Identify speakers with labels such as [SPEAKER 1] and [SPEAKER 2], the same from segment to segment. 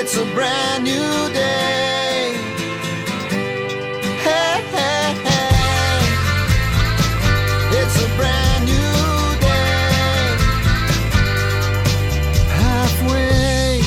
[SPEAKER 1] It's a brand new day. Hey, hey, hey. It's a brand new day. Halfway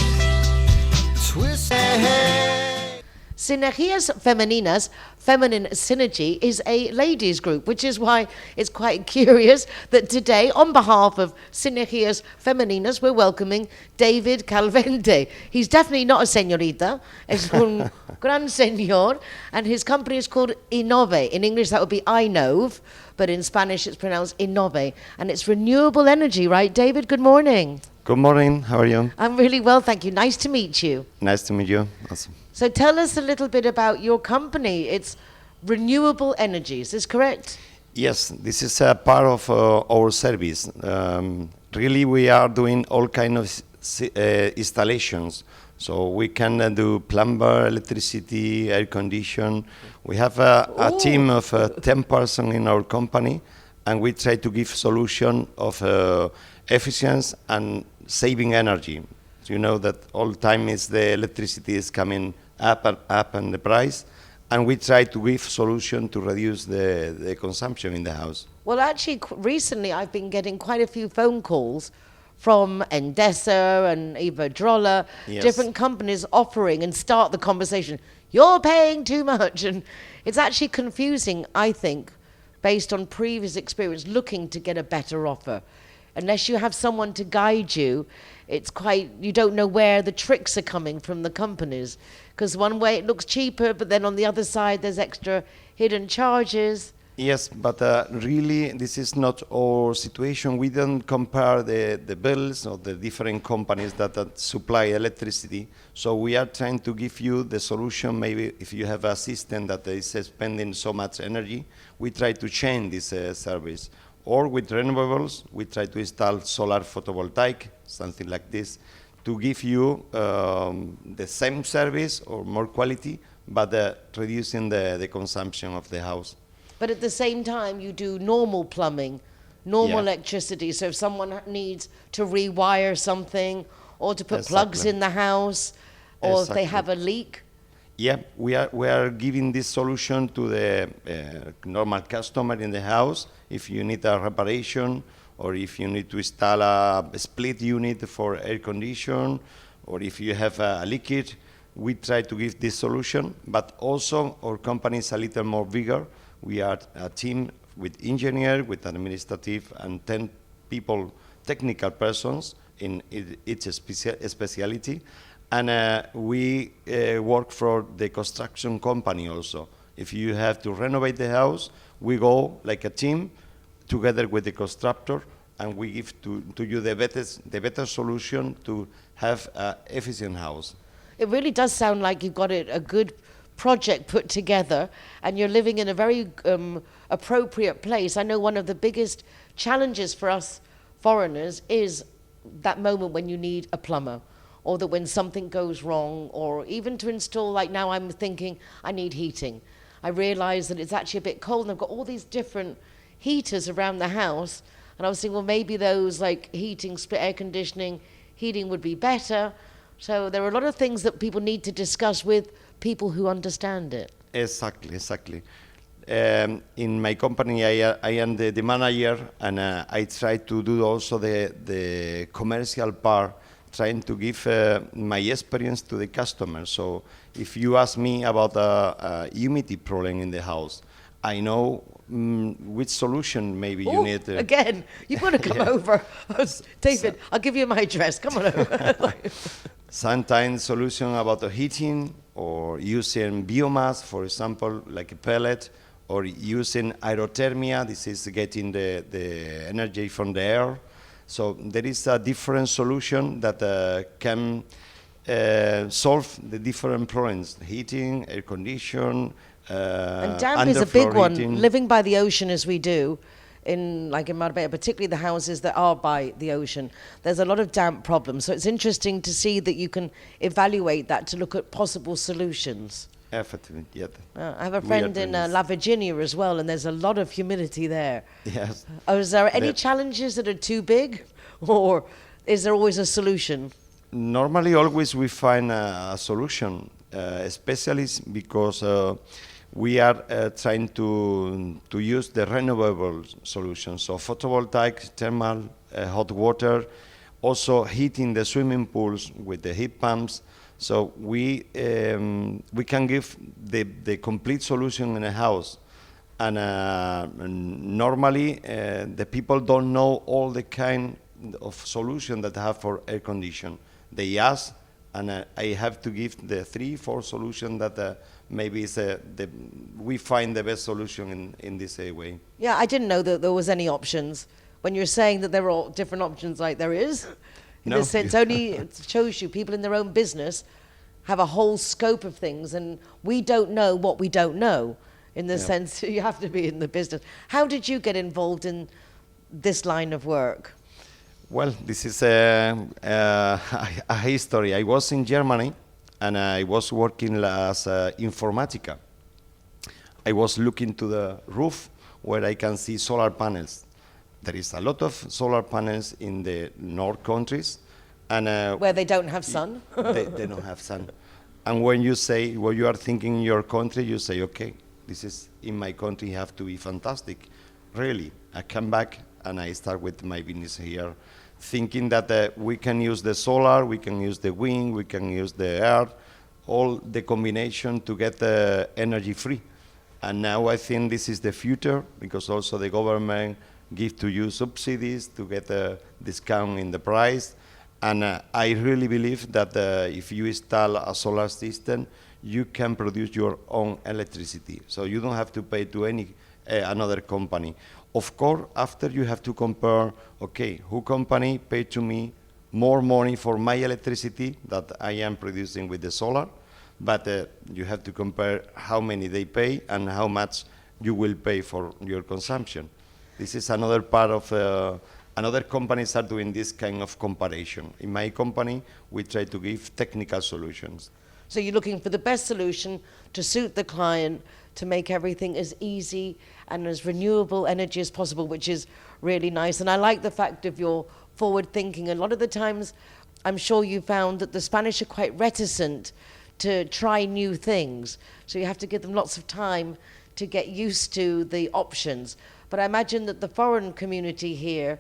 [SPEAKER 1] twist. Hey, hey.
[SPEAKER 2] Sinergias Femeninas, Feminine Synergy, is a ladies group, which is why it's quite curious that today, on behalf of Sinergias Femeninas, we're welcoming David Calvente. He's definitely not a señorita, es un gran señor, and his company is called Inove. In English, that would be Inove, but in Spanish, it's pronounced Inove, and it's renewable energy, right, David? Good morning.
[SPEAKER 3] Good morning, how are you?
[SPEAKER 2] I'm really well, thank you. Nice to meet you.
[SPEAKER 3] Nice to meet you. Awesome.
[SPEAKER 2] So tell us a little bit about your company. It's renewable energy, is this correct?
[SPEAKER 3] Yes, this is a part of our service. Really, we are doing all kind of installations. So we can do plumber, electricity, air condition. We have a team of 10 persons in our company, and we try to give solution of efficiency and saving energy. So you know that all time is the electricity is coming up in the price, and we try to give solution to reduce the consumption in the house.
[SPEAKER 2] Well, actually, recently I've been getting quite a few phone calls from Endesa and Iberdrola,
[SPEAKER 3] Yes.
[SPEAKER 2] different companies offering, and start the conversation, you're paying too much. And it's actually confusing, I think, based on previous experience, looking to get a better offer. Unless you have someone to guide you, it's quite, you don't know where the tricks are coming from the companies. Because one way it looks cheaper, but then on the other side there's extra hidden charges.
[SPEAKER 3] Yes, but really this is not our situation. We don't compare the bills of the different companies that supply electricity. So we are trying to give you the solution. Maybe if you have a system that is spending so much energy, we try to change this service. Or with renewables, we try to install solar photovoltaic, something like this, to give you the same service or more quality, but reducing the consumption of the house.
[SPEAKER 2] But at the same time, you do normal plumbing, normal
[SPEAKER 3] Yeah.
[SPEAKER 2] electricity. So if someone needs to rewire something or to put plugs
[SPEAKER 3] Exactly.
[SPEAKER 2] in the house, or if they
[SPEAKER 3] Exactly.
[SPEAKER 2] have a leak.
[SPEAKER 3] Yeah, we are giving this solution to the normal customer in the house. If you need a reparation, or if you need to install a split unit for air condition, or if you have a leakage, we try to give this solution. But also, our company is a little more bigger. We are a team with engineer, with administrative, and 10 people, technical persons in each specialty. And we work for the construction company also. If you have to renovate the house, we go like a team together with the constructor, and we give to you the better solution to have an efficient house.
[SPEAKER 2] It really does sound like you've got a good project put together, and you're living in a very appropriate place. I know one of the biggest challenges for us foreigners is that moment when you need a plumber, or that when something goes wrong, or even to install, like now I'm thinking I need heating. I realize that it's actually a bit cold, and I've got all these different heaters around the house, and I was thinking, well, maybe those like heating, split air conditioning, heating would be better. So there are a lot of things that people need to discuss with people who understand it.
[SPEAKER 3] Exactly. In my company, I am the manager, and I try to do also the commercial part, trying to give my experience to the customer. So if you ask me about a humidity problem in the house, I know which solution maybe you need.
[SPEAKER 2] Again, you've got to come over. David, I'll give you my address. Come on over.
[SPEAKER 3] Sometimes solution about the heating, or using biomass, for example, like a pellet, or using aerothermia. This is getting the energy from the air. So there is a different solution that can solve the different problems: heating, air condition.
[SPEAKER 2] And damp is a big one.
[SPEAKER 3] heating.
[SPEAKER 2] Living by the ocean as we do, in Marbella, particularly the houses that are by the ocean, there's a lot of damp problems. So it's interesting to see that you can evaluate that to look at possible solutions.
[SPEAKER 3] Effectively, yeah.
[SPEAKER 2] I have a friend in La Virginia as well, and there's a lot of humidity there.
[SPEAKER 3] Yes.
[SPEAKER 2] Is there any challenges that are too big, or is there always a solution?
[SPEAKER 3] Normally, always we find a solution, especially because we are trying to use the renewable solutions. So photovoltaic, thermal, hot water, also heating the swimming pools with the heat pumps. So we can give the complete solution in a house. And normally the people don't know all the kind of solution that I have for air condition. They ask, and I have to give the 3-4 solution that maybe is we find the best solution in this way.
[SPEAKER 2] Yeah, I didn't know that there was any options. When you're saying that there are all different options, like there is, in
[SPEAKER 3] No.
[SPEAKER 2] this sense, only it shows you people in their own business have a whole scope of things, and we don't know what we don't know. In the sense, you have to be in the business. How did you get involved in this line of work?
[SPEAKER 3] Well, this is a history. I was in Germany, and I was working as informatica. I was looking to the roof where I can see solar panels. There is a lot of solar panels in the north countries, and
[SPEAKER 2] Where they don't have sun?
[SPEAKER 3] they don't have sun. And when you say what you are thinking in your country, you say, okay, this is in my country have to be fantastic. Really, I come back and I start with my business here, thinking that we can use the solar, we can use the wind, we can use the air, all the combination to get energy free. And now I think this is the future, because also the government give to you subsidies to get a discount in the price. And I really believe that if you install a solar system, you can produce your own electricity. So you don't have to pay to any another company. Of course, after you have to compare, okay, who company pay to me more money for my electricity that I am producing with the solar, but you have to compare how many they pay and how much you will pay for your consumption. This is another part of, another companies are doing this kind of comparison. In my company, we try to give technical solutions.
[SPEAKER 2] So you're looking for the best solution to suit the client, to make everything as easy and as renewable energy as possible, which is really nice. And I like the fact of your forward thinking. A lot of the times, I'm sure you found that the Spanish are quite reticent to try new things. So you have to give them lots of time to get used to the options. But I imagine that the foreign community here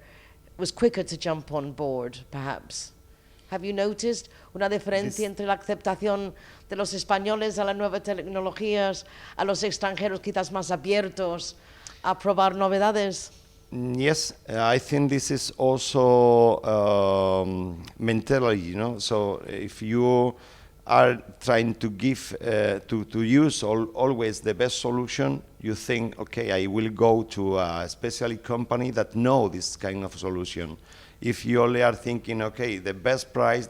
[SPEAKER 2] was quicker to jump on board, perhaps. Have you noticed una diferencia entre la aceptación de los españoles a las nuevas tecnologías, a los extranjeros quizás más abiertos a probar novedades?
[SPEAKER 3] Yes, I think this is also mentality, you know. So if you are trying to give, to use always the best solution, you think, okay, I will go to a specialty company that know this kind of solution. If you only are thinking, okay, the best price,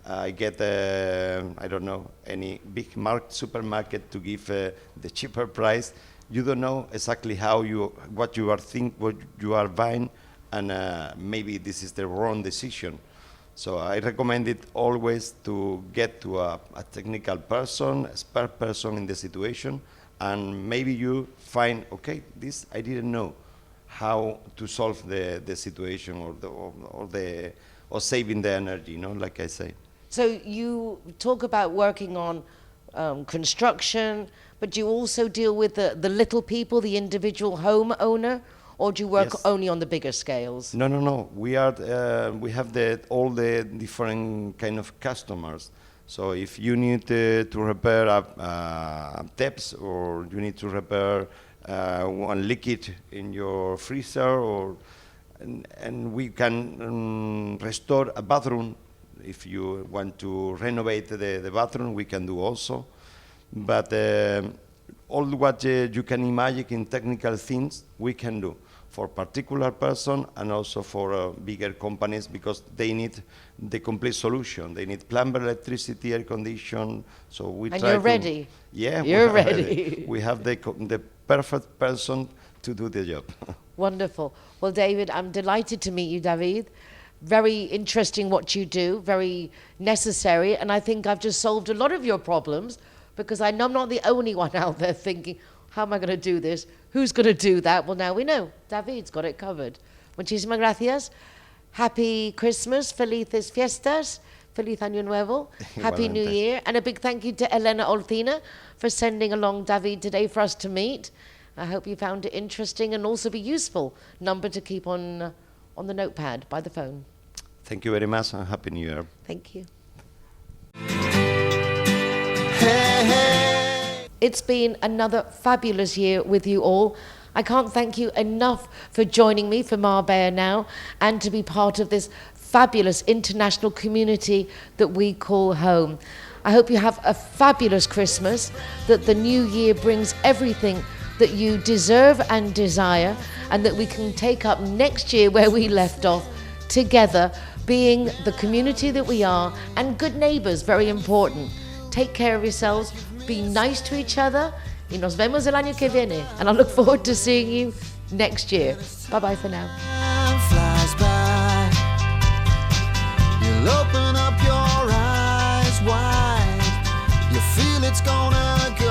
[SPEAKER 3] I get, I don't know, any big supermarket to give the cheaper price, you don't know exactly what you are buying, and maybe this is the wrong decision. So I recommend it always to get to a technical person, expert person in the situation, and maybe you find, okay, this I didn't know how to solve the situation or saving the energy, you know, like I say.
[SPEAKER 2] So you talk about working on construction, but do you also deal with the little people, the individual home owner, or do you work
[SPEAKER 3] Yes.
[SPEAKER 2] only on the bigger scales?
[SPEAKER 3] No. We have all the different kind of customers. So if you need to repair taps, or you need to repair one leakage in your freezer, and we can restore a bathroom. If you want to renovate the bathroom, we can do also. But all what you can imagine in technical things, we can do for particular person and also for bigger companies, because they need the complete solution. They need plumber, electricity, air condition. So we
[SPEAKER 2] And
[SPEAKER 3] try
[SPEAKER 2] you're
[SPEAKER 3] to,
[SPEAKER 2] ready.
[SPEAKER 3] Yeah,
[SPEAKER 2] You're
[SPEAKER 3] we are
[SPEAKER 2] ready.
[SPEAKER 3] We have the perfect person to do the job.
[SPEAKER 2] Wonderful. Well, David, I'm delighted to meet you, David. Very interesting what you do, very necessary, and I think I've just solved a lot of your problems, because I know I'm not the only one out there thinking, how am I going to do this? Who's going to do that? Well, now we know. David's got it covered. Muchísimas gracias. Happy Christmas, felices fiestas, Feliz Año Nuevo. Happy New
[SPEAKER 3] Igualmente.
[SPEAKER 2] Year. And a big thank you to Elena Olcina for sending along David today for us to meet. I hope you found it interesting and also be useful number to keep on the notepad by the phone.
[SPEAKER 3] Thank you very much and Happy New Year.
[SPEAKER 2] Thank you.
[SPEAKER 1] Hey, hey.
[SPEAKER 2] It's been another fabulous year with you all. I can't thank you enough for joining me for Marbella Now and to be part of this fabulous international community that we call home. I hope you have a fabulous Christmas, that the new year brings everything that you deserve and desire, and that we can take up next year where we left off together, being the community that we are, and good neighbors, very important. Take care of yourselves, be nice to each other, y nos vemos el año que viene. And I look forward to seeing you next year. Bye-bye for now.
[SPEAKER 1] Time flies by. You'll open up your eyes wide. You feel it's gonna go.